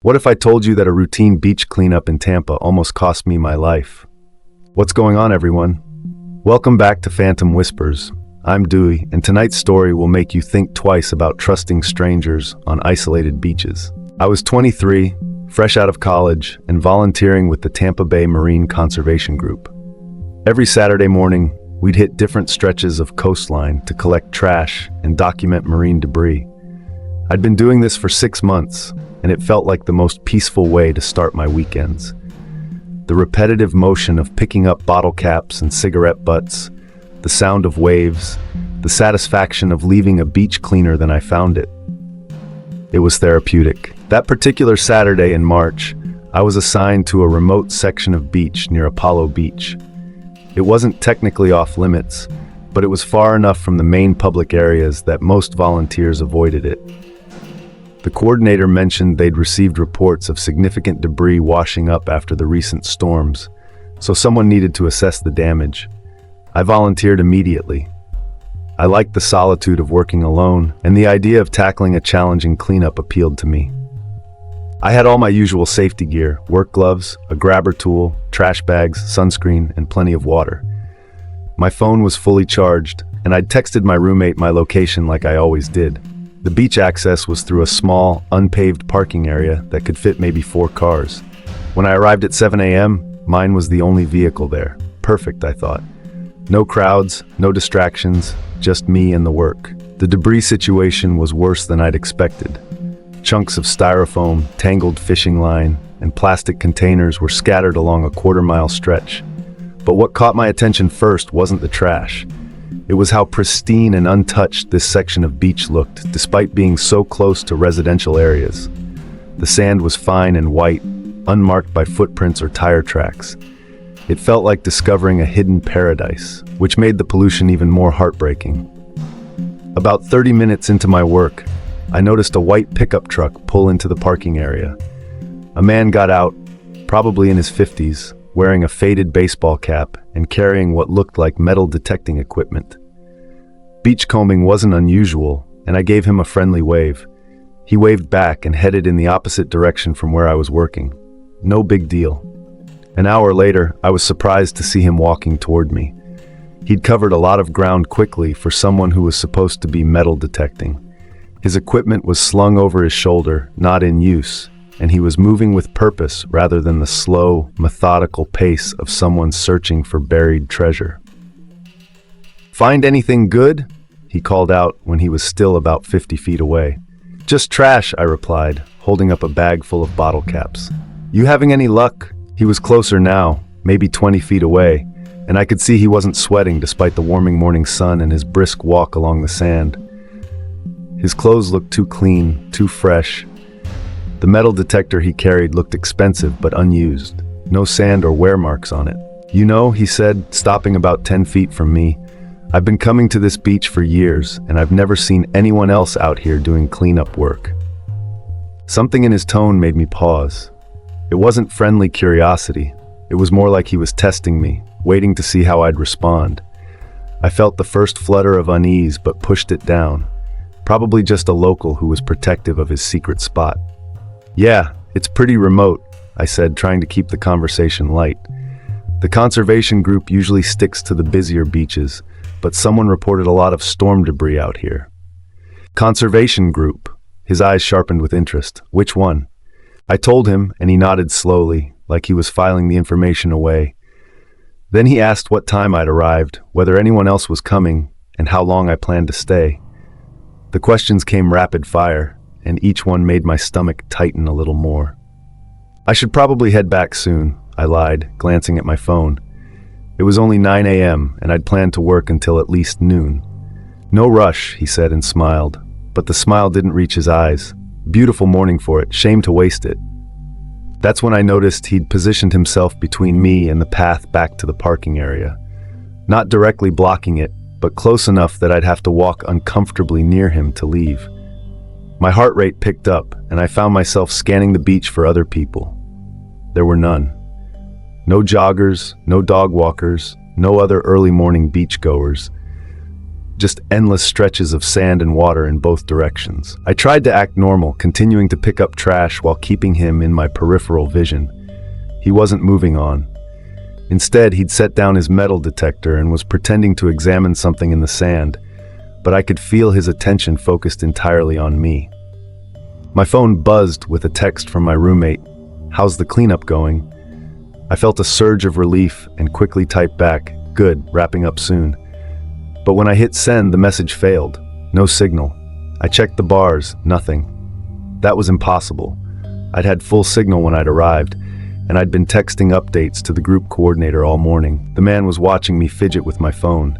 What if I told you that a routine beach cleanup in Tampa almost cost me my life? What's going on, everyone? Welcome back to Phantom Whispers. I'm Dewey, and tonight's story will make you think twice about trusting strangers on isolated beaches. I was 23, fresh out of college, and volunteering with the Tampa Bay Marine Conservation Group. Every Saturday morning, we'd hit different stretches of coastline to collect trash and document marine debris. I'd been doing this for 6 months, and it felt like the most peaceful way to start my weekends. The repetitive motion of picking up bottle caps and cigarette butts, the sound of waves, the satisfaction of leaving a beach cleaner than I found it. It was therapeutic. That particular Saturday in March, I was assigned to a remote section of beach near Apollo Beach. It wasn't technically off limits, but it was far enough from the main public areas that most volunteers avoided it. The coordinator mentioned they'd received reports of significant debris washing up after the recent storms, so someone needed to assess the damage. I volunteered immediately. I liked the solitude of working alone, and the idea of tackling a challenging cleanup appealed to me. I had all my usual safety gear: work gloves, a grabber tool, trash bags, sunscreen, and plenty of water. My phone was fully charged, and I'd texted my roommate my location like I always did. The beach access was through a small, unpaved parking area that could fit maybe 4 cars. When I arrived at 7 a.m., mine was the only vehicle there. Perfect, I thought. No crowds, no distractions, just me and the work. The debris situation was worse than I'd expected. Chunks of styrofoam, tangled fishing line, and plastic containers were scattered along a quarter-mile stretch. But what caught my attention first wasn't the trash. It was how pristine and untouched this section of beach looked, despite being so close to residential areas. The sand was fine and white, unmarked by footprints or tire tracks. It felt like discovering a hidden paradise, which made the pollution even more heartbreaking. About 30 minutes into my work, I noticed a white pickup truck pull into the parking area. A man got out, probably in his 50s, wearing a faded baseball cap and carrying what looked like metal detecting equipment. Beachcombing wasn't unusual, and I gave him a friendly wave. He waved back and headed in the opposite direction from where I was working. No big deal. An hour later, I was surprised to see him walking toward me. He'd covered a lot of ground quickly for someone who was supposed to be metal detecting. His equipment was slung over his shoulder, not in use, and he was moving with purpose rather than the slow, methodical pace of someone searching for buried treasure. "Find anything good?" he called out when he was still about 50 feet away. "Just trash," I replied, holding up a bag full of bottle caps. "You having any luck?" He was closer now, maybe 20 feet away, and I could see he wasn't sweating despite the warming morning sun and his brisk walk along the sand. His clothes looked too clean, too fresh. The metal detector he carried looked expensive but unused. No sand or wear marks on it. "You know," he said, stopping about 10 feet from me, "I've been coming to this beach for years, and I've never seen anyone else out here doing cleanup work." Something in his tone made me pause. It wasn't friendly curiosity. It was more like he was testing me, waiting to see how I'd respond. I felt the first flutter of unease but pushed it down. Probably just a local who was protective of his secret spot. "Yeah, it's pretty remote," I said, trying to keep the conversation light. The conservation group usually sticks to the busier beaches, but someone reported a lot of storm debris out here. "Conservation group?" His eyes sharpened with interest. "Which one?" I told him, and he nodded slowly, like he was filing the information away. Then he asked what time I'd arrived, whether anyone else was coming, and how long I planned to stay. The questions came rapid fire, and each one made my stomach tighten a little more. "I should probably head back soon," I lied, glancing at my phone. It was only 9 a.m., and I'd planned to work until at least noon. "No rush," he said and smiled, but the smile didn't reach his eyes. Beautiful morning for it, shame to waste it. That's when I noticed he'd positioned himself between me and the path back to the parking area. Not directly blocking it, but close enough that I'd have to walk uncomfortably near him to leave. My heart rate picked up, and I found myself scanning the beach for other people. There were none. No joggers, no dog walkers, no other early morning beachgoers. just endless stretches of sand and water in both directions. I tried to act normal, continuing to pick up trash while keeping him in my peripheral vision. He wasn't moving on. Instead, he'd set down his metal detector and was pretending to examine something in the sand, but I could feel his attention focused entirely on me. My phone buzzed with a text from my roommate. "How's the cleanup going?" I felt a surge of relief and quickly typed back, "Good, wrapping up soon." But when I hit send, the message failed. No signal. I checked the bars, nothing. That was impossible. I'd had full signal when I'd arrived, and I'd been texting updates to the group coordinator all morning. The man was watching me fidget with my phone.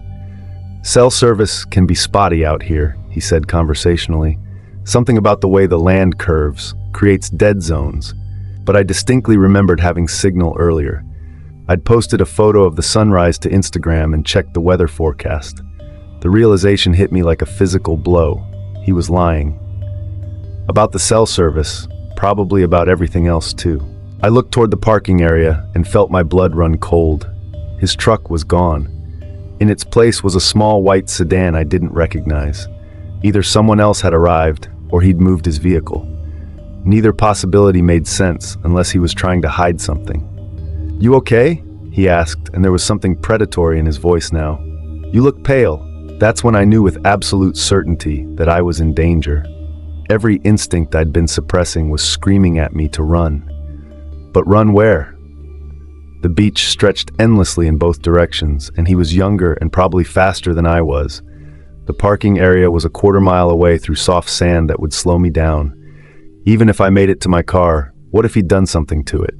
"Cell service can be spotty out here," he said conversationally. "Something about the way the land curves creates dead zones." But I distinctly remembered having signal earlier. I'd posted a photo of the sunrise to Instagram and checked the weather forecast. The realization hit me like a physical blow. He was lying. About the cell service, probably about everything else too. I looked toward the parking area and felt my blood run cold. His truck was gone. In its place was a small white sedan I didn't recognize. Either someone else had arrived, or he'd moved his vehicle. Neither possibility made sense unless he was trying to hide something. "You okay?" he asked, and there was something predatory in his voice now. "You look pale." That's when I knew with absolute certainty that I was in danger. Every instinct I'd been suppressing was screaming at me to run. But run where? The beach stretched endlessly in both directions, and he was younger and probably faster than I was. The parking area was a quarter-mile away through soft sand that would slow me down. Even if I made it to my car, what if he'd done something to it?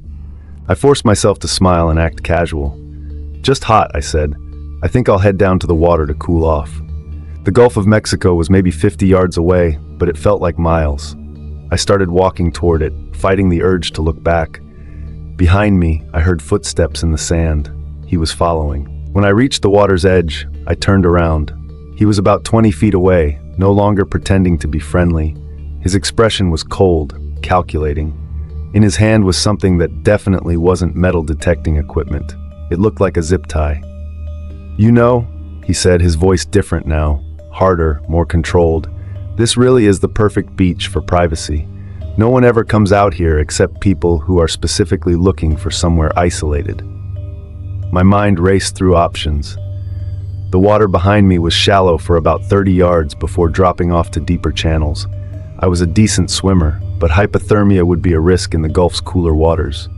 I forced myself to smile and act casual. "Just hot," I said. "I think I'll head down to the water to cool off." The Gulf of Mexico was maybe 50 yards away, but it felt like miles. I started walking toward it, fighting the urge to look back. Behind me, I heard footsteps in the sand. He was following. When I reached the water's edge, I turned around. He was about 20 feet away, no longer pretending to be friendly. His expression was cold, calculating. In his hand was something that definitely wasn't metal detecting equipment. It looked like a zip tie. "You know," he said, his voice different now, harder, more controlled. "This really is the perfect beach for privacy. No one ever comes out here except people who are specifically looking for somewhere isolated." My mind raced through options. The water behind me was shallow for about 30 yards before dropping off to deeper channels. I was a decent swimmer, but hypothermia would be a risk in the Gulf's cooler waters.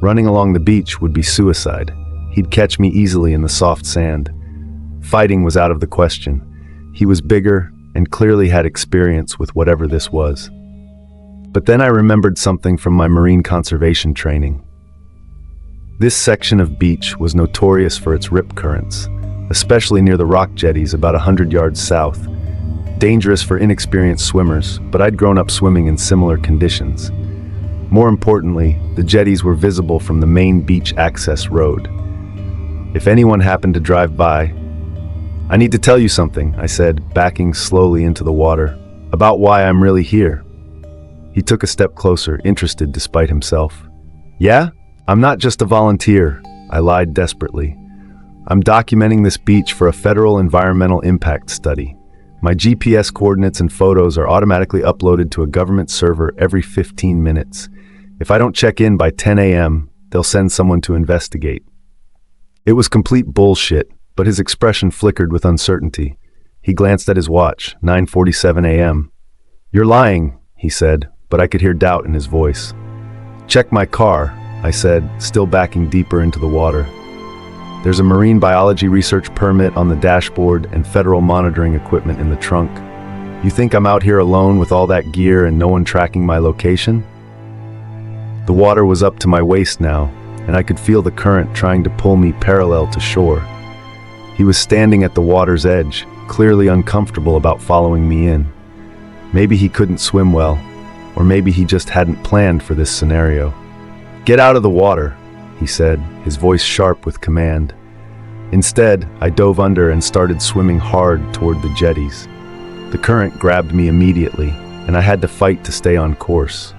Running along the beach would be suicide. He'd catch me easily in the soft sand. Fighting was out of the question. He was bigger and clearly had experience with whatever this was. But then I remembered something from my marine conservation training. This section of beach was notorious for its rip currents, especially near the rock jetties about 100 yards south. Dangerous for inexperienced swimmers, but I'd grown up swimming in similar conditions. More importantly, the jetties were visible from the main beach access road. If anyone happened to drive by, "I need to tell you something," I said, backing slowly into the water, "about why I'm really here." He took a step closer, interested despite himself. "Yeah? I'm not just a volunteer," I lied desperately. "I'm documenting this beach for a federal environmental impact study. My GPS coordinates and photos are automatically uploaded to a government server every 15 minutes. If I don't check in by 10 a.m., they'll send someone to investigate." It was complete bullshit, but his expression flickered with uncertainty. He glanced at his watch, 9:47 a.m. "You're lying," he said, but I could hear doubt in his voice. "Check my car," I said, still backing deeper into the water. "There's a marine biology research permit on the dashboard and federal monitoring equipment in the trunk. You think I'm out here alone with all that gear and no one tracking my location?" The water was up to my waist now, and I could feel the current trying to pull me parallel to shore. He was standing at the water's edge, clearly uncomfortable about following me in. Maybe he couldn't swim well, or maybe he just hadn't planned for this scenario. "Get out of the water," he said, his voice sharp with command. Instead, I dove under and started swimming hard toward the jetties. The current grabbed me immediately, and I had to fight to stay on course.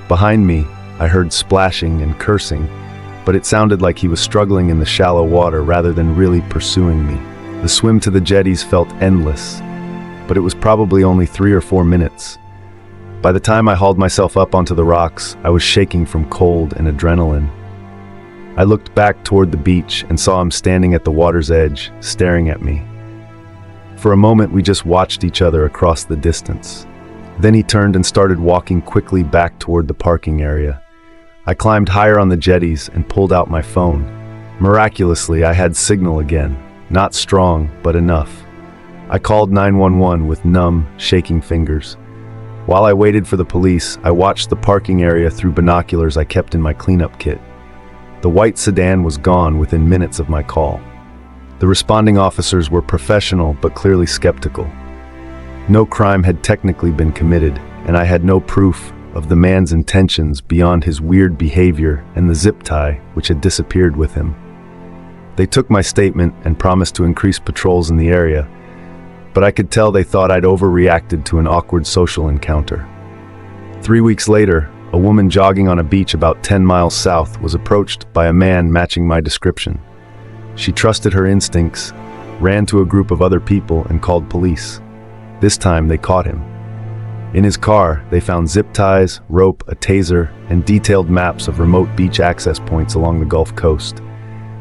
Behind me, I heard splashing and cursing, but it sounded like he was struggling in the shallow water rather than really pursuing me. The swim to the jetties felt endless, but it was probably only 3 or 4 minutes. By the time I hauled myself up onto the rocks, I was shaking from cold and adrenaline. I looked back toward the beach and saw him standing at the water's edge, staring at me. For a moment, we just watched each other across the distance. Then he turned and started walking quickly back toward the parking area. I climbed higher on the jetties and pulled out my phone. Miraculously, I had signal again. Not strong, but enough. I called 911 with numb, shaking fingers. While I waited for the police, I watched the parking area through binoculars I kept in my cleanup kit. The white sedan was gone within minutes of my call. The responding officers were professional but clearly skeptical. No crime had technically been committed, and I had no proof of the man's intentions beyond his weird behavior and the zip tie which had disappeared with him. They took my statement and promised to increase patrols in the area, but I could tell they thought I'd overreacted to an awkward social encounter. 3 weeks later, a woman jogging on a beach about 10 miles south was approached by a man matching my description. She trusted her instincts, ran to a group of other people, and called police. This time they caught him. In his car, they found zip ties, rope, a taser, and detailed maps of remote beach access points along the Gulf Coast.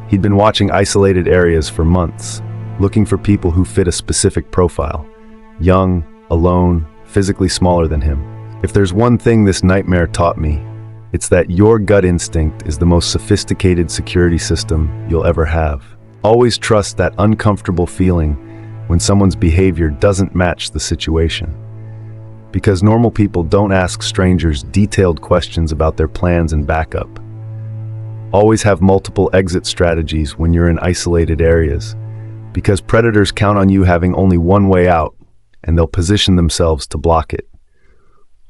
He'd been watching isolated areas for months, looking for people who fit a specific profile. Young, alone, physically smaller than him. If there's one thing this nightmare taught me, it's that your gut instinct is the most sophisticated security system you'll ever have. Always trust that uncomfortable feeling when someone's behavior doesn't match the situation. Because normal people don't ask strangers detailed questions about their plans and backup. Always have multiple exit strategies when you're in isolated areas, because predators count on you having only one way out, and they'll position themselves to block it.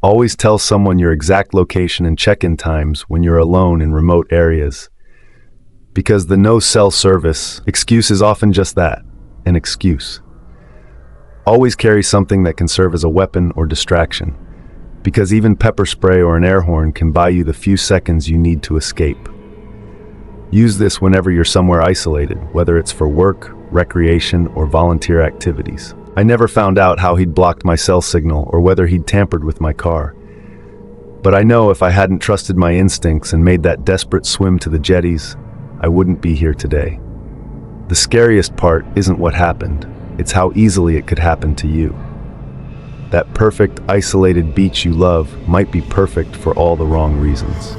Always tell someone your exact location and check-in times when you're alone in remote areas. Because the no-cell service excuse is often just that, an excuse. Always carry something that can serve as a weapon or distraction, because even pepper spray or an air horn can buy you the few seconds you need to escape. Use this whenever you're somewhere isolated, whether it's for work, recreation, or volunteer activities. I never found out how he'd blocked my cell signal or whether he'd tampered with my car. But I know if I hadn't trusted my instincts and made that desperate swim to the jetties, I wouldn't be here today. The scariest part isn't what happened, it's how easily it could happen to you. That perfect, isolated beach you love might be perfect for all the wrong reasons.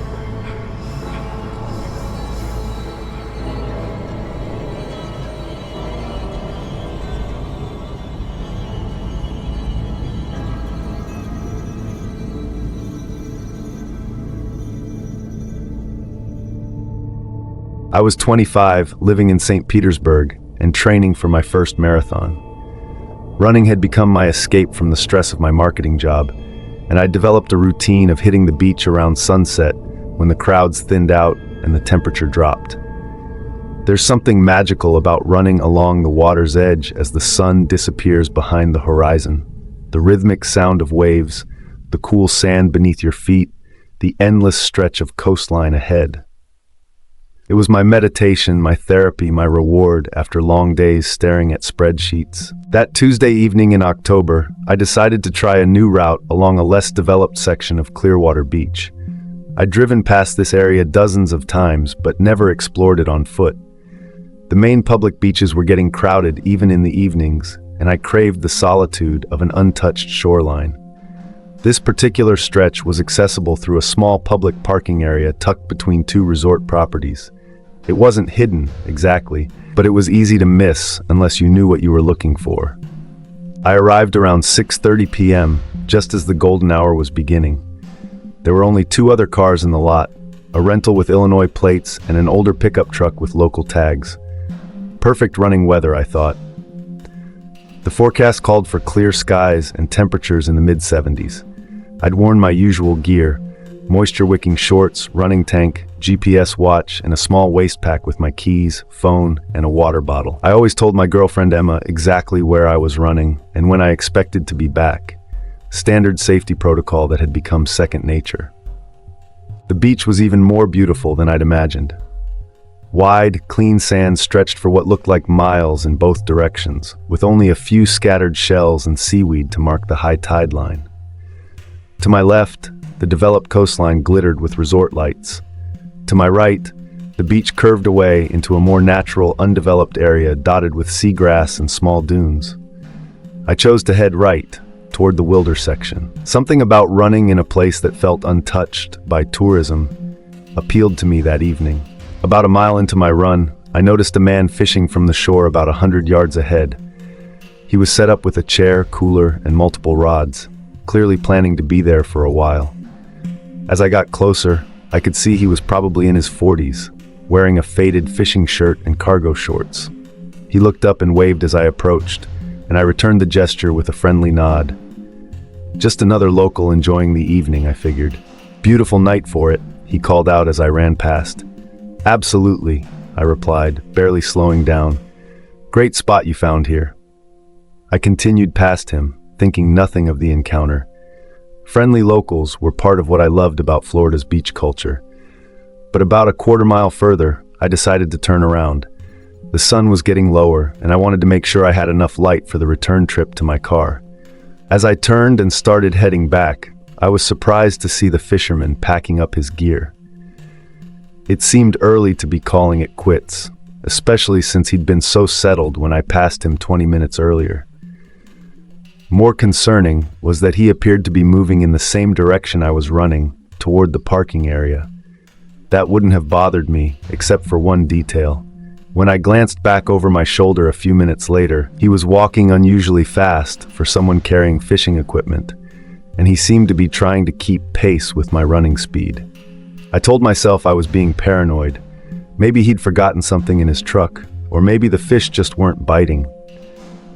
I was 25, living in St. Petersburg, and training for my first marathon. Running had become my escape from the stress of my marketing job, and I developed a routine of hitting the beach around sunset when the crowds thinned out and the temperature dropped. There's something magical about running along the water's edge as the sun disappears behind the horizon. The rhythmic sound of waves, the cool sand beneath your feet, the endless stretch of coastline ahead. It was my meditation, my therapy, my reward after long days staring at spreadsheets. That Tuesday evening in October, I decided to try a new route along a less developed section of Clearwater Beach. I'd driven past this area dozens of times, but never explored it on foot. The main public beaches were getting crowded even in the evenings, and I craved the solitude of an untouched shoreline. This particular stretch was accessible through a small public parking area tucked between two resort properties. It wasn't hidden, exactly, but it was easy to miss unless you knew what you were looking for. I arrived around 6:30 p.m., just as the golden hour was beginning. There were only 2 other cars in the lot, a rental with Illinois plates and an older pickup truck with local tags. Perfect running weather, I thought. The forecast called for clear skies and temperatures in the mid-70s. I'd worn my usual gear, moisture-wicking shorts, running tank, GPS watch, and a small waist pack with my keys, phone, and a water bottle. I always told my girlfriend Emma exactly where I was running and when I expected to be back. Standard safety protocol that had become second nature. The beach was even more beautiful than I'd imagined. Wide, clean sand stretched for what looked like miles in both directions, with only a few scattered shells and seaweed to mark the high tide line. To my left, the developed coastline glittered with resort lights. To my right, the beach curved away into a more natural, undeveloped area dotted with seagrass and small dunes. I chose to head right, toward the wilder section. Something about running in a place that felt untouched by tourism appealed to me that evening. About a mile into my run, I noticed a man fishing from the shore about 100 yards ahead. He was set up with a chair, cooler, and multiple rods, clearly planning to be there for a while. As I got closer, I could see he was probably in his 40s, wearing a faded fishing shirt and cargo shorts. He looked up and waved as I approached, and I returned the gesture with a friendly nod. Just another local enjoying the evening, I figured. Beautiful night for it, he called out as I ran past. Absolutely, I replied, barely slowing down. Great spot you found here. I continued past him, thinking nothing of the encounter. Friendly locals were part of what I loved about Florida's beach culture. But about a quarter-mile further, I decided to turn around. The sun was getting lower, and I wanted to make sure I had enough light for the return trip to my car. As I turned and started heading back, I was surprised to see the fisherman packing up his gear. It seemed early to be calling it quits, especially since he'd been so settled when I passed him 20 minutes earlier. More concerning was that he appeared to be moving in the same direction I was running, toward the parking area. That wouldn't have bothered me, except for one detail. When I glanced back over my shoulder a few minutes later, he was walking unusually fast for someone carrying fishing equipment, and he seemed to be trying to keep pace with my running speed. I told myself I was being paranoid. Maybe he'd forgotten something in his truck, or maybe the fish just weren't biting.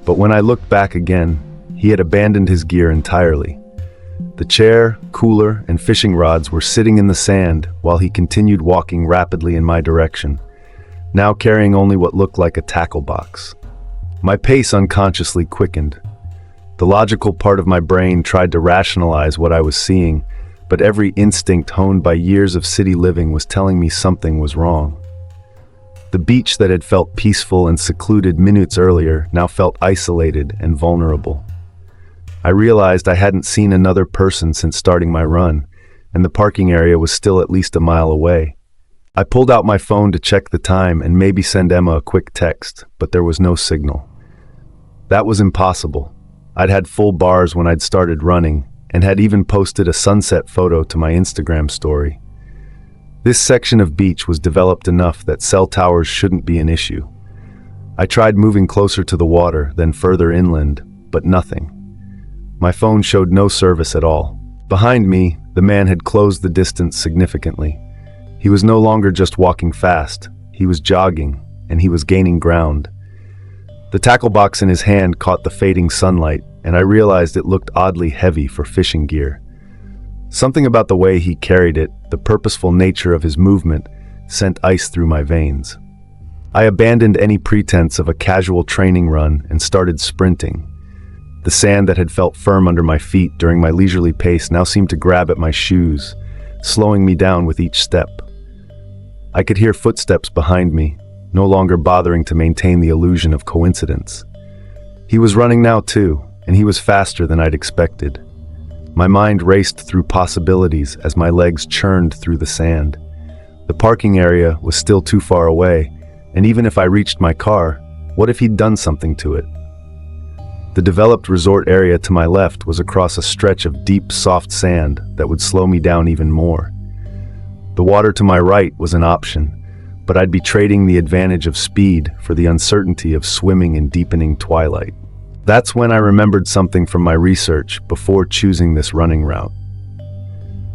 But when I looked back again, he had abandoned his gear entirely. The chair, cooler, and fishing rods were sitting in the sand while he continued walking rapidly in my direction, now carrying only what looked like a tackle box. My pace unconsciously quickened. The logical part of my brain tried to rationalize what I was seeing, but every instinct honed by years of city living was telling me something was wrong. The beach that had felt peaceful and secluded minutes earlier now felt isolated and vulnerable. I realized I hadn't seen another person since starting my run, and the parking area was still at least a mile away. I pulled out my phone to check the time and maybe send Emma a quick text, but there was no signal. That was impossible. I'd had full bars when I'd started running, and had even posted a sunset photo to my Instagram story. This section of beach was developed enough that cell towers shouldn't be an issue. I tried moving closer to the water, then further inland, but nothing. My phone showed no service at all. Behind me, the man had closed the distance significantly. He was no longer just walking fast, he was jogging, and he was gaining ground. The tackle box in his hand caught the fading sunlight, and I realized it looked oddly heavy for fishing gear. Something about the way he carried it, the purposeful nature of his movement, sent ice through my veins. I abandoned any pretense of a casual training run and started sprinting. The sand that had felt firm under my feet during my leisurely pace now seemed to grab at my shoes, slowing me down with each step. I could hear footsteps behind me, no longer bothering to maintain the illusion of coincidence. He was running now too, and he was faster than I'd expected. My mind raced through possibilities as my legs churned through the sand. The parking area was still too far away, and even if I reached my car, what if he'd done something to it? The developed resort area to my left was across a stretch of deep, soft sand that would slow me down even more. The water to my right was an option, but I'd be trading the advantage of speed for the uncertainty of swimming in deepening twilight. That's when I remembered something from my research before choosing this running route.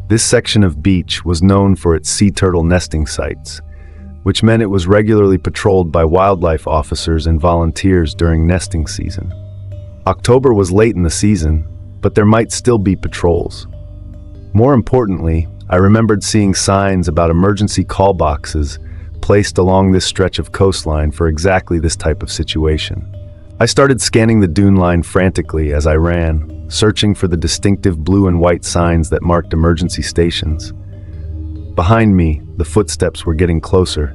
This section of beach was known for its sea turtle nesting sites, which meant it was regularly patrolled by wildlife officers and volunteers during nesting season. October was late in the season, but there might still be patrols. More importantly, I remembered seeing signs about emergency call boxes placed along this stretch of coastline for exactly this type of situation. I started scanning the dune line frantically as I ran, searching for the distinctive blue and white signs that marked emergency stations. Behind me, the footsteps were getting closer,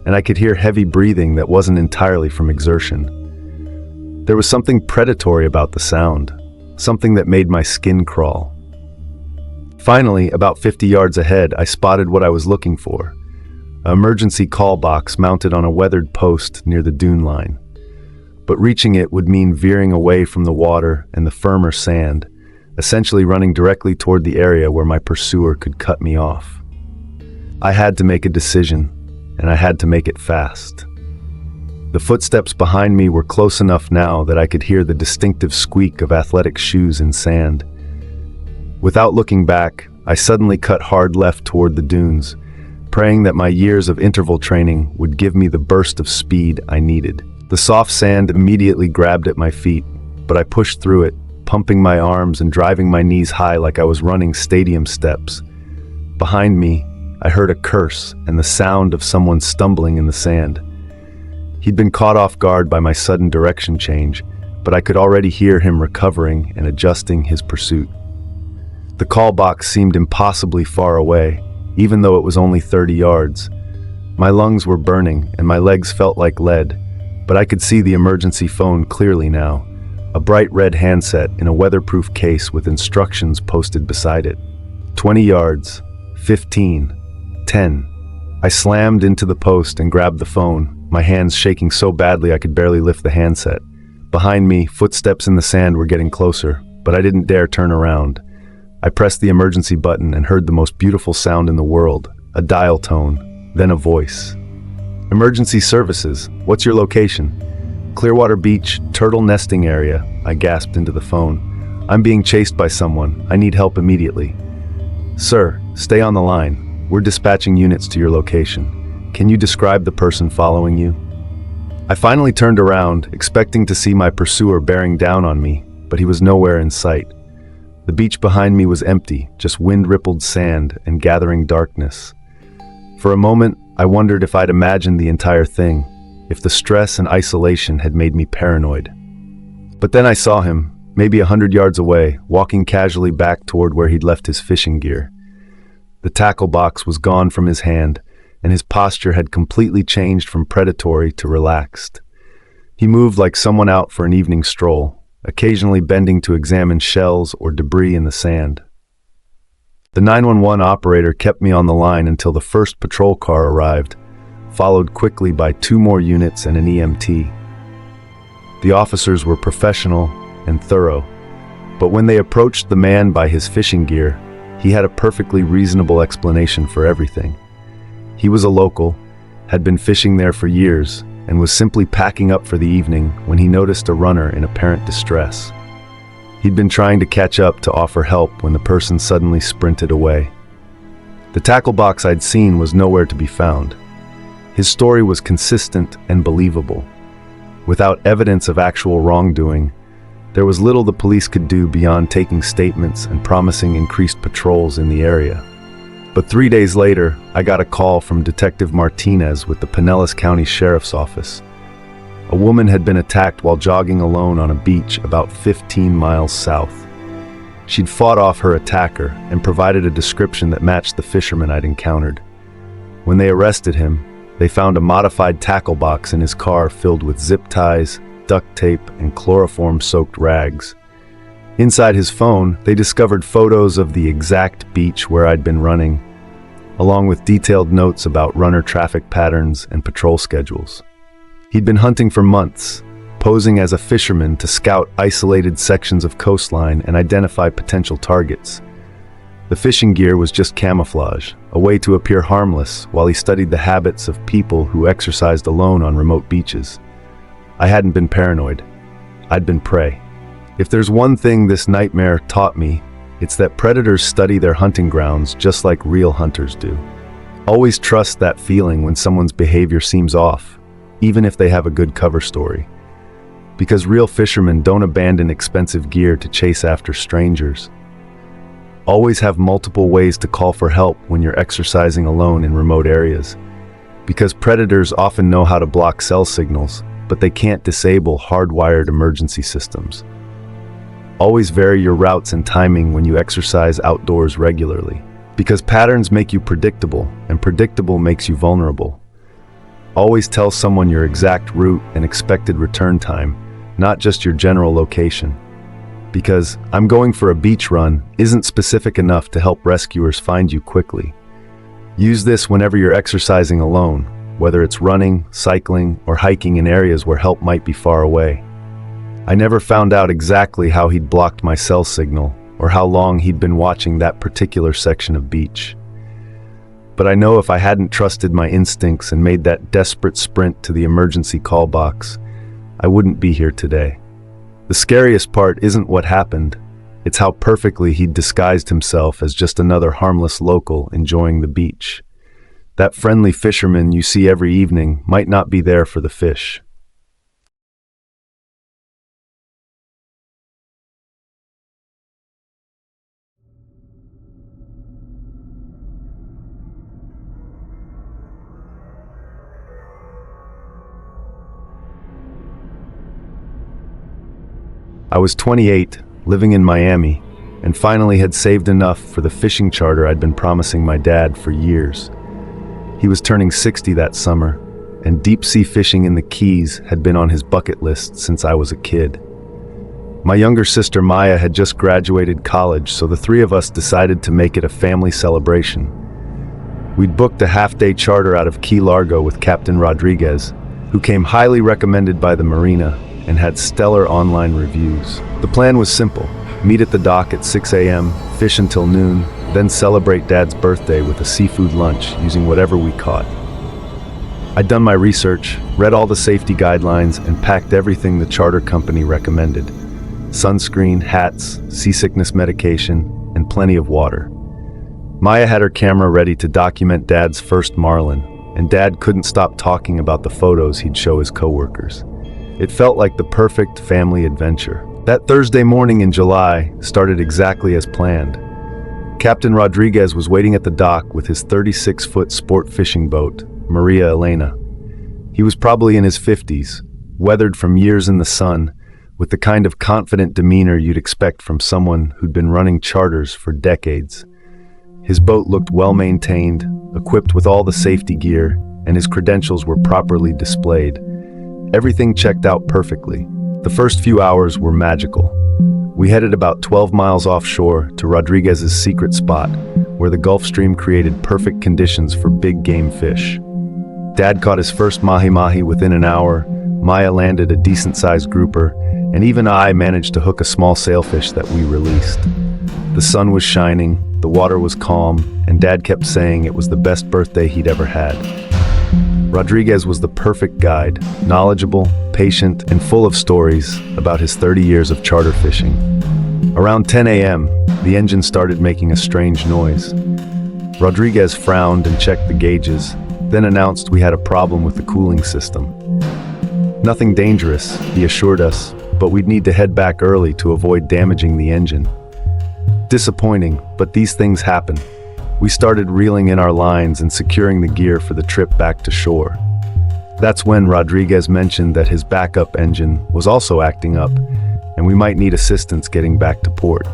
and I could hear heavy breathing that wasn't entirely from exertion. There was something predatory about the sound, something that made my skin crawl. Finally, about 50 yards ahead, I spotted what I was looking for. An emergency call box mounted on a weathered post near the dune line. But reaching it would mean veering away from the water and the firmer sand, essentially running directly toward the area where my pursuer could cut me off. I had to make a decision, and I had to make it fast. The footsteps behind me were close enough now that I could hear the distinctive squeak of athletic shoes in sand. Without looking back, I suddenly cut hard left toward the dunes, praying that my years of interval training would give me the burst of speed I needed. The soft sand immediately grabbed at my feet, but I pushed through it, pumping my arms and driving my knees high like I was running stadium steps. Behind me, I heard a curse and the sound of someone stumbling in the sand. He'd been caught off guard by my sudden direction change, but I could already hear him recovering and adjusting his pursuit. The call box seemed impossibly far away, even though it was only 30 yards. My lungs were burning and my legs felt like lead, but I could see the emergency phone clearly now, a bright red handset in a weatherproof case with instructions posted beside it. 20 yards, 15, 10. I slammed into the post and grabbed the phone, my hands shaking so badly I could barely lift the handset. Behind me, footsteps in the sand were getting closer, but I didn't dare turn around. I pressed the emergency button and heard the most beautiful sound in the world, a dial tone, then a voice. "Emergency services, what's your location?" "Clearwater Beach, turtle nesting area," I gasped into the phone. "I'm being chased by someone. I need help immediately." "Sir, stay on the line. We're dispatching units to your location. Can you describe the person following you?" I finally turned around, expecting to see my pursuer bearing down on me, but he was nowhere in sight. The beach behind me was empty, just wind-rippled sand and gathering darkness. For a moment, I wondered if I'd imagined the entire thing, if the stress and isolation had made me paranoid. But then I saw him, maybe 100 yards away, walking casually back toward where he'd left his fishing gear. The tackle box was gone from his hand, and his posture had completely changed from predatory to relaxed. He moved like someone out for an evening stroll, occasionally bending to examine shells or debris in the sand. The 911 operator kept me on the line until the first patrol car arrived, followed quickly by 2 more units and an EMT. The officers were professional and thorough, but when they approached the man by his fishing gear, he had a perfectly reasonable explanation for everything. He was a local, had been fishing there for years, and was simply packing up for the evening when he noticed a runner in apparent distress. He'd been trying to catch up to offer help when the person suddenly sprinted away. The tackle box I'd seen was nowhere to be found. His story was consistent and believable. Without evidence of actual wrongdoing, there was little the police could do beyond taking statements and promising increased patrols in the area. But 3 days later, I got a call from Detective Martinez with the Pinellas County Sheriff's Office. A woman had been attacked while jogging alone on a beach about 15 miles south. She'd fought off her attacker and provided a description that matched the fisherman I'd encountered. When they arrested him, they found a modified tackle box in his car filled with zip ties, duct tape, and chloroform-soaked rags. Inside his phone, they discovered photos of the exact beach where I'd been running, along with detailed notes about runner traffic patterns and patrol schedules. He'd been hunting for months, posing as a fisherman to scout isolated sections of coastline and identify potential targets. The fishing gear was just camouflage, a way to appear harmless while he studied the habits of people who exercised alone on remote beaches. I hadn't been paranoid. I'd been prey. If there's one thing this nightmare taught me, it's that predators study their hunting grounds just like real hunters do. Always trust that feeling when someone's behavior seems off, even if they have a good cover story. Because real fishermen don't abandon expensive gear to chase after strangers. Always have multiple ways to call for help when you're exercising alone in remote areas. Because predators often know how to block cell signals, but they can't disable hardwired emergency systems. Always vary your routes and timing when you exercise outdoors regularly. Because patterns make you predictable, and predictable makes you vulnerable. Always tell someone your exact route and expected return time, not just your general location. Because "I'm going for a beach run" isn't specific enough to help rescuers find you quickly. Use this whenever you're exercising alone, whether it's running, cycling, or hiking in areas where help might be far away. I never found out exactly how he'd blocked my cell signal or how long he'd been watching that particular section of beach. But I know if I hadn't trusted my instincts and made that desperate sprint to the emergency call box, I wouldn't be here today. The scariest part isn't what happened, it's how perfectly he'd disguised himself as just another harmless local enjoying the beach. That friendly fisherman you see every evening might not be there for the fish. I was 28, living in Miami, and finally had saved enough for the fishing charter I'd been promising my dad for years. He was turning 60 that summer, and deep-sea fishing in the Keys had been on his bucket list since I was a kid. My younger sister Maya had just graduated college, so the three of us decided to make it a family celebration. We'd booked a half-day charter out of Key Largo with Captain Rodriguez, who came highly recommended by the marina and had stellar online reviews. The plan was simple: meet at the dock at 6 a.m., fish until noon, then celebrate Dad's birthday with a seafood lunch using whatever we caught. I'd done my research, read all the safety guidelines, and packed everything the charter company recommended: sunscreen, hats, seasickness medication, and plenty of water. Maya had her camera ready to document Dad's first marlin, and Dad couldn't stop talking about the photos he'd show his coworkers. It felt like the perfect family adventure. That Thursday morning in July started exactly as planned. Captain Rodriguez was waiting at the dock with his 36-foot sport fishing boat, Maria Elena. He was probably in his 50s, weathered from years in the sun, with the kind of confident demeanor you'd expect from someone who'd been running charters for decades. His boat looked well-maintained, equipped with all the safety gear, and his credentials were properly displayed. Everything checked out perfectly. The first few hours were magical. We headed about 12 miles offshore to Rodriguez's secret spot, where the Gulf Stream created perfect conditions for big game fish. Dad caught his first mahi-mahi within an hour, Maya landed a decent-sized grouper, and even I managed to hook a small sailfish that we released. The sun was shining, the water was calm, and Dad kept saying it was the best birthday he'd ever had. Rodriguez was the perfect guide, knowledgeable, patient, and full of stories about his 30 years of charter fishing. Around 10 a.m., the engine started making a strange noise. Rodriguez frowned and checked the gauges, then announced we had a problem with the cooling system. Nothing dangerous, he assured us, but we'd need to head back early to avoid damaging the engine. Disappointing, but these things happen. We started reeling in our lines and securing the gear for the trip back to shore. That's when Rodriguez mentioned that his backup engine was also acting up, and we might need assistance getting back to port.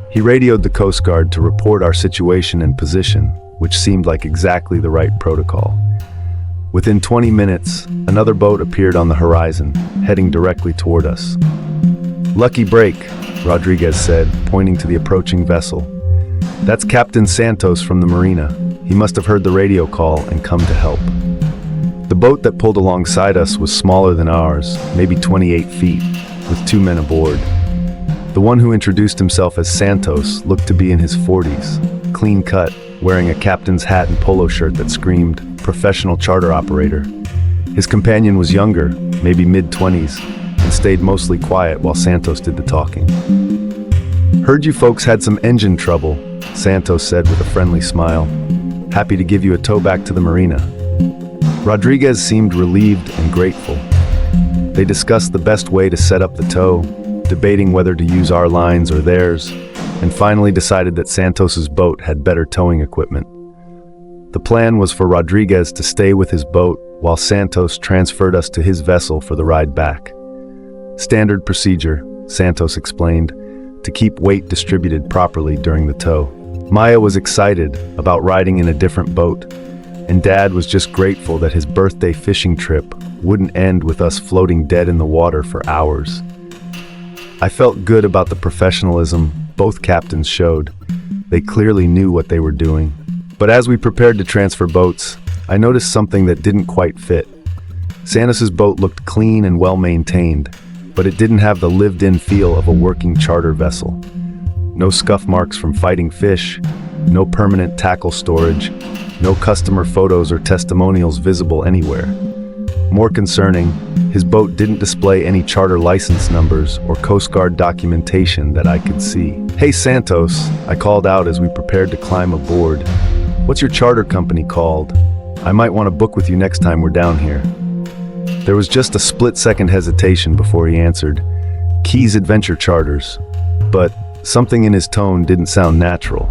He radioed the Coast Guard to report our situation and position, which seemed like exactly the right protocol. Within 20 minutes, another boat appeared on the horizon, heading directly toward us. "Lucky break," Rodriguez said, pointing to the approaching vessel. "That's Captain Santos from the marina. He must have heard the radio call and come to help." The boat that pulled alongside us was smaller than ours, maybe 28 feet, with 2 men aboard. The one who introduced himself as Santos looked to be in his 40s, clean-cut, wearing a captain's hat and polo shirt that screamed, "Professional charter operator." His companion was younger, maybe mid-20s, and stayed mostly quiet while Santos did the talking. "Heard you folks had some engine trouble," Santos said with a friendly smile. "Happy to give you a tow back to the marina." Rodriguez seemed relieved and grateful. They discussed the best way to set up the tow, debating whether to use our lines or theirs, and finally decided that Santos's boat had better towing equipment. The plan was for Rodriguez to stay with his boat while Santos transferred us to his vessel for the ride back. "Standard procedure," Santos explained, to keep weight distributed properly during the tow. Maya was excited about riding in a different boat, and Dad was just grateful that his birthday fishing trip wouldn't end with us floating dead in the water for hours. I felt good about the professionalism both captains showed. They clearly knew what they were doing. But as we prepared to transfer boats, I noticed something that didn't quite fit. Santos' boat looked clean and well-maintained, but it didn't have the lived-in feel of a working charter vessel. No scuff marks from fighting fish, no permanent tackle storage, no customer photos or testimonials visible anywhere. More concerning, his boat didn't display any charter license numbers or Coast Guard documentation that I could see. "Hey Santos," I called out as we prepared to climb aboard. "What's your charter company called? I might want to book with you next time we're down here." There was just a split-second hesitation before he answered, "Keys Adventure Charters." But something in his tone didn't sound natural,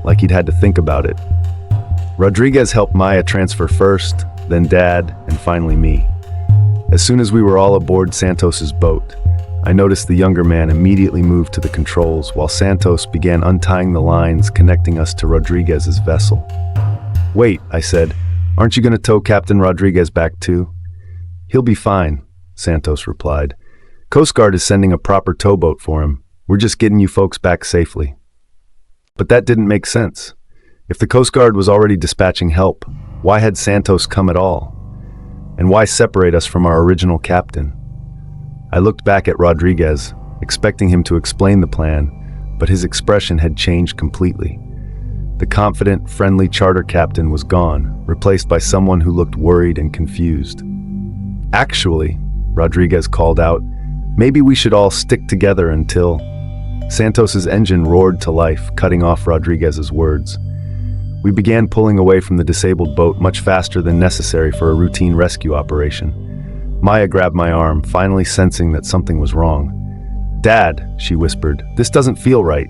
like he'd had to think about it. Rodriguez helped Maya transfer first, then Dad, and finally me. As soon as we were all aboard Santos's boat, I noticed the younger man immediately moved to the controls while Santos began untying the lines connecting us to Rodriguez's vessel. "Wait," I said, "aren't you going to tow Captain Rodriguez back too?" "He'll be fine," Santos replied. "Coast Guard is sending a proper towboat for him. We're just getting you folks back safely." But that didn't make sense. If the Coast Guard was already dispatching help, why had Santos come at all? And why separate us from our original captain? I looked back at Rodriguez, expecting him to explain the plan, but his expression had changed completely. The confident, friendly charter captain was gone, replaced by someone who looked worried and confused. "Actually," Rodriguez called out, "maybe we should all stick together until—" Santos's engine roared to life, cutting off Rodriguez's words. We began pulling away from the disabled boat much faster than necessary for a routine rescue operation. Maya grabbed my arm, finally sensing that something was wrong. "Dad," she whispered, "this doesn't feel right."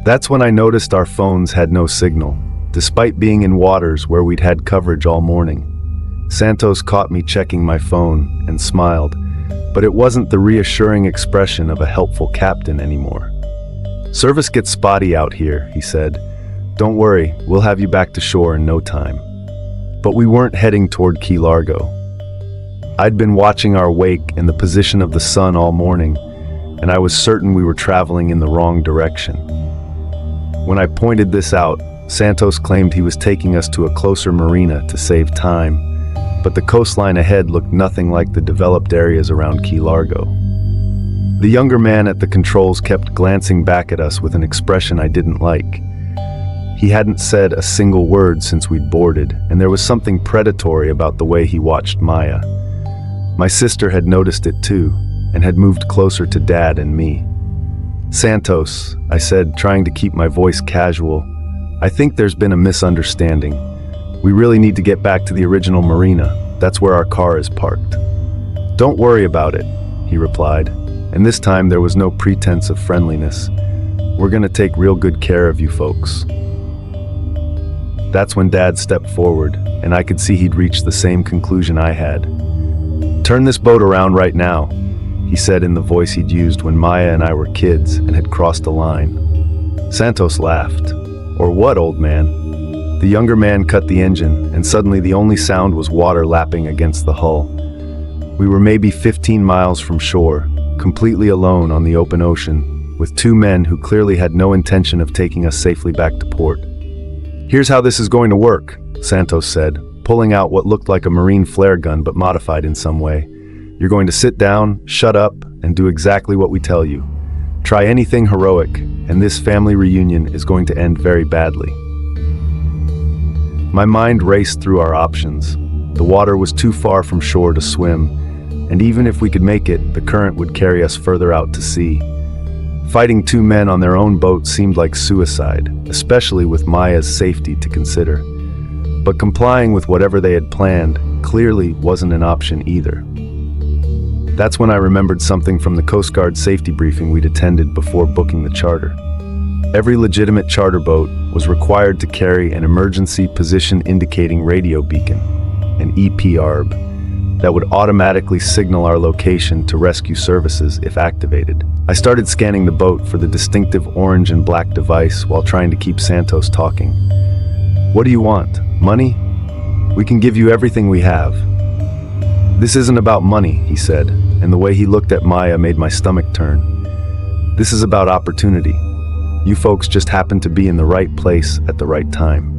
That's when I noticed our phones had no signal, despite being in waters where we'd had coverage all morning. Santos caught me checking my phone and smiled, but it wasn't the reassuring expression of a helpful captain anymore. "Service gets spotty out here," he said. "Don't worry, we'll have you back to shore in no time." But we weren't heading toward Key Largo. I'd been watching our wake and the position of the sun all morning, and I was certain we were traveling in the wrong direction. When I pointed this out, Santos claimed he was taking us to a closer marina to save time, but the coastline ahead looked nothing like the developed areas around Key Largo. The younger man at the controls kept glancing back at us with an expression I didn't like. He hadn't said a single word since we'd boarded, and there was something predatory about the way he watched Maya. My sister had noticed it too, and had moved closer to Dad and me. "Santos," I said, trying to keep my voice casual, "I think there's been a misunderstanding. We really need to get back to the original marina. That's where our car is parked." "Don't worry about it," he replied, and this time there was no pretense of friendliness. "We're gonna take real good care of you folks." That's when Dad stepped forward, and I could see he'd reached the same conclusion I had. "Turn this boat around right now," he said in the voice he'd used when Maya and I were kids and had crossed a line. Santos laughed. "Or what, old man?" The younger man cut the engine, and suddenly the only sound was water lapping against the hull. We were maybe 15 miles from shore, completely alone on the open ocean, with two men who clearly had no intention of taking us safely back to port. "Here's how this is going to work," Santos said, pulling out what looked like a marine flare gun but modified in some way. "You're going to sit down, shut up, and do exactly what we tell you. Try anything heroic, and this family reunion is going to end very badly." My mind raced through our options. The water was too far from shore to swim, and even if we could make it, the current would carry us further out to sea. Fighting two men on their own boat seemed like suicide, especially with Maya's safety to consider. But complying with whatever they had planned clearly wasn't an option either. That's when I remembered something from the Coast Guard safety briefing we'd attended before booking the charter. Every legitimate charter boat was required to carry an emergency position indicating radio beacon, an EPRB, that would automatically signal our location to rescue services if activated. I started scanning the boat for the distinctive orange and black device while trying to keep Santos talking. "What do you want? Money?" We can give you everything we have." "This isn't about money," he said, and the way he looked at Maya made my stomach turn. "This is about opportunity. You folks just happened to be in the right place at the right time."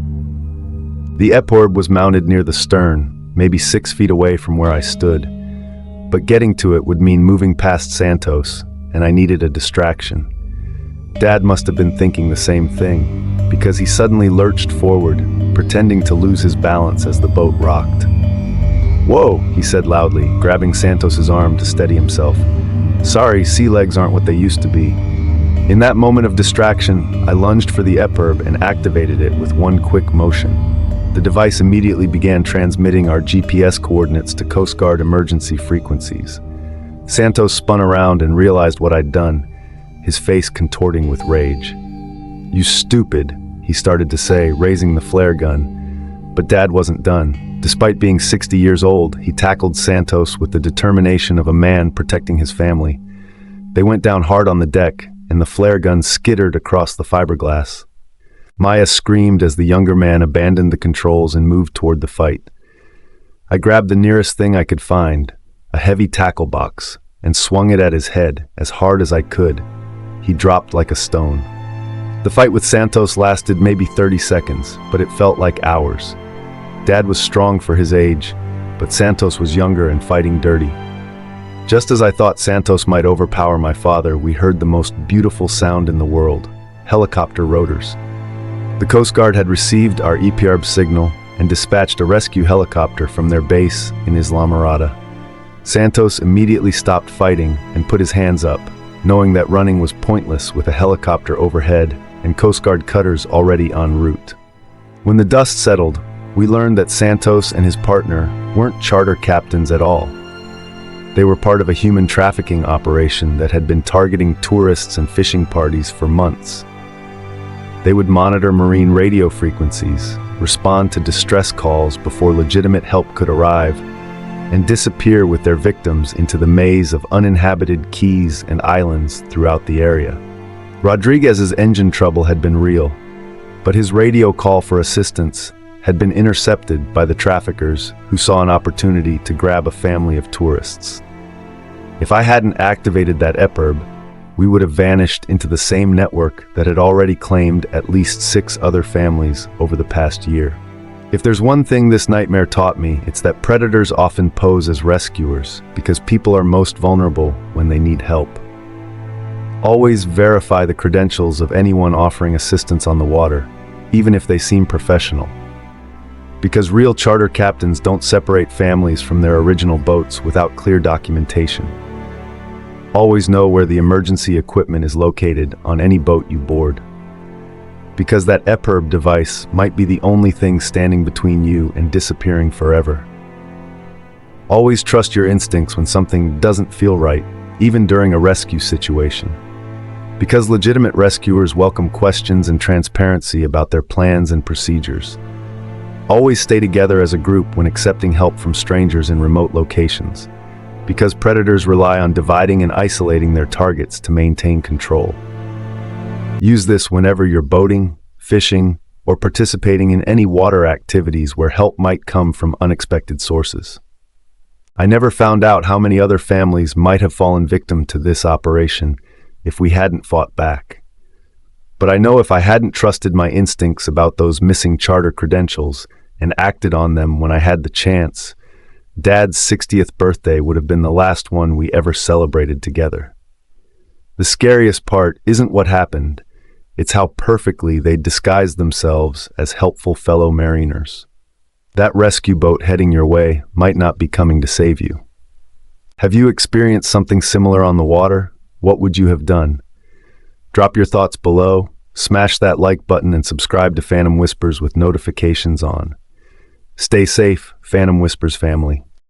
The eporb was mounted near the stern, maybe 6 feet away from where I stood. But getting to it would mean moving past Santos, and I needed a distraction. Dad must have been thinking the same thing, because he suddenly lurched forward, pretending to lose his balance as the boat rocked. "Whoa," he said loudly, grabbing Santos's arm to steady himself. "Sorry, sea legs aren't what they used to be." In that moment of distraction, I lunged for the eporb and activated it with one quick motion. The device immediately began transmitting our GPS coordinates to Coast Guard emergency frequencies. Santos spun around and realized what I'd done, his face contorting with rage. "You stupid," he started to say, raising the flare gun. But Dad wasn't done. Despite being 60 years old, he tackled Santos with the determination of a man protecting his family. They went down hard on the deck, and the flare gun skittered across the fiberglass. Maya screamed as the younger man abandoned the controls and moved toward the fight. I grabbed the nearest thing I could find, a heavy tackle box, and swung it at his head as hard as I could. He dropped like a stone. The fight with Santos lasted maybe 30 seconds, but it felt like hours. Dad was strong for his age, but Santos was younger and fighting dirty. Just as I thought Santos might overpower my father, we heard the most beautiful sound in the world: helicopter rotors. The Coast Guard had received our EPRB signal and dispatched a rescue helicopter from their base in Islamorada. Santos immediately stopped fighting and put his hands up, knowing that running was pointless with a helicopter overhead and Coast Guard cutters already en route. When the dust settled, we learned that Santos and his partner weren't charter captains at all. They were part of a human trafficking operation that had been targeting tourists and fishing parties for months. They would monitor marine radio frequencies, respond to distress calls before legitimate help could arrive, and disappear with their victims into the maze of uninhabited keys and islands throughout the area. Rodriguez's engine trouble had been real, but his radio call for assistance had been intercepted by the traffickers who saw an opportunity to grab a family of tourists. If I hadn't activated that eporb, we would have vanished into the same network that had already claimed at least 6 other families over the past year. If there's one thing this nightmare taught me, it's that predators often pose as rescuers because people are most vulnerable when they need help. Always verify the credentials of anyone offering assistance on the water, even if they seem professional. Because real charter captains don't separate families from their original boats without clear documentation. Always know where the emergency equipment is located on any boat you board. Because that eporb device might be the only thing standing between you and disappearing forever. Always trust your instincts when something doesn't feel right, even during a rescue situation. Because legitimate rescuers welcome questions and transparency about their plans and procedures. Always stay together as a group when accepting help from strangers in remote locations, because predators rely on dividing and isolating their targets to maintain control. Use this whenever you're boating, fishing, or participating in any water activities where help might come from unexpected sources. I never found out how many other families might have fallen victim to this operation if we hadn't fought back. But I know if I hadn't trusted my instincts about those missing charter credentials and acted on them when I had the chance, Dad's 60th birthday would have been the last one we ever celebrated together. The scariest part isn't what happened, it's how perfectly they disguised themselves as helpful fellow mariners. That rescue boat heading your way might not be coming to save you. Have you experienced something similar on the water? What would you have done? Drop your thoughts below, smash that like button, and subscribe to Phantom Whispers with notifications on. Stay safe, Phantom Whispers family.